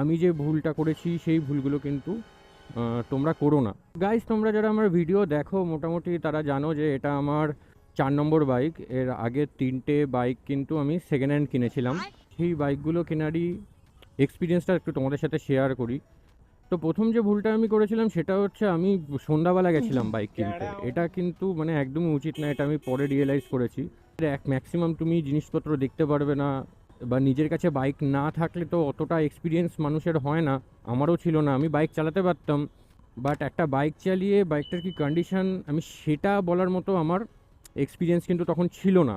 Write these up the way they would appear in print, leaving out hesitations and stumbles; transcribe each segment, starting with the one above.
আমি যে ভুলটা করেছি সেই ভুলগুলো কিন্তু তোমরা করো না। গাইস, তোমরা যারা আমার ভিডিও দেখো মোটামুটি তারা জানো যে এটা আমার 4 নম্বর বাইক। এর আগের 3টে বাইক কিন্তু আমি সেকেন্ড হ্যান্ড কিনেছিলাম। সেই বাইকগুলো কেনারই এক্সপিরিয়েন্সটা একটু তোমাদের সাথে শেয়ার করি। তো প্রথম যে ভুলটা আমি করেছিলাম সেটা হচ্ছে আমি সন্ধ্যাবেলা গেছিলাম বাইক কিনতে। এটা কিন্তু মানে একদমই উচিত না, এটা আমি পরে রিয়েলাইজ করেছি। ম্যাক্সিমাম তুমি জিনিসপত্র দেখতে পারবে না, বা নিজের কাছে বাইক না থাকলে তো অতটা এক্সপিরিয়েন্স মানুষের হয় না। আমারও ছিল না, আমি বাইক চালাতে পারতাম বাট একটা বাইক চালিয়ে বাইকটার কি কন্ডিশন আমি সেটা বলার মতো আমার এক্সপিরিয়েন্স কিন্তু তখন ছিল না।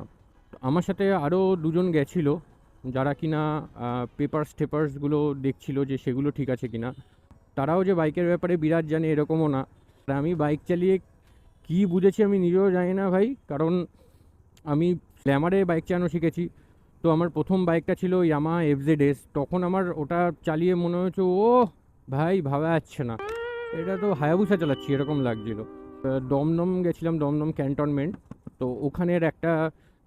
আমার সাথে আরও দুজন গেছিলো যারা কিনা পেপারস টেপার্সগুলো দেখছিল যে সেগুলো ঠিক আছে কিনা। তারাও যে বাইকের ব্যাপারে বিরাট জানে এরকমও না। আর আমি বাইক চালিয়ে কী বুঝেছি আমি নিজেও জানি না ভাই, কারণ আমি গ্ল্যামারে বাইক চালানো শিখেছি। তো আমার প্রথম বাইকটা ছিল ইয়ামাহা এফজেডএস। তখন আমার ওটা চালিয়ে মনে হয়েছে ও ভাই ভাবা যাচ্ছে না, এটা তো হায়াবুসা চালাচ্ছি এরকম লাগছিল। দমদম গেছিলাম, দমদম ক্যান্টনমেন্ট। তো ওখানের একটা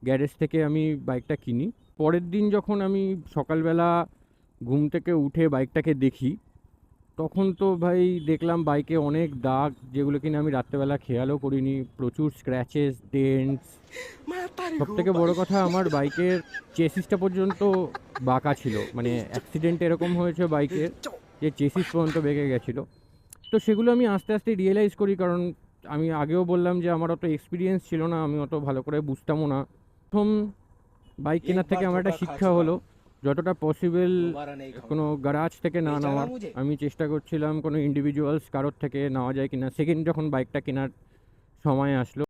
গ্যারেজ থেকে আমি বাইকটা কিনি। পরের দিন যখন আমি সকালবেলা ঘুম থেকে উঠে বাইকটাকে দেখি, তখন তো ভাই দেখলাম বাইকে অনেক দাগ, যেগুলো কিনা আমি রাত্রেবেলা খেয়ালও করিনি। প্রচুর স্ক্র্যাচেস, ডেন্টস। সব থেকে বড় কথা, আমার বাইকের চেসিসটা পর্যন্ত বাঁকা ছিল। মানে অ্যাক্সিডেন্ট এরকম হয়েছে বাইকের যে চেসিস পর্যন্ত বেঁকে গেছিলো। তো সেগুলো আমি আস্তে আস্তে রিয়েলাইজ করি, কারণ আমি আগেও বললাম যে আমার অত এক্সপিরিয়েন্স ছিল না, আমি অত ভালো করে বুঝতামও না। প্রথম বাইক কেনার থেকে আমার একটা শিক্ষা হলো যতটা পসিবল কোনো গ্যারাজ থেকে না নেওয়ার। আমি চেষ্টা করছিলাম কোনো ইন্ডিভিজুয়ালস কারোর থেকে নেওয়া যায় কিনা। সেকেন্ড যখন বাইকটা কেনার সময় আসলো,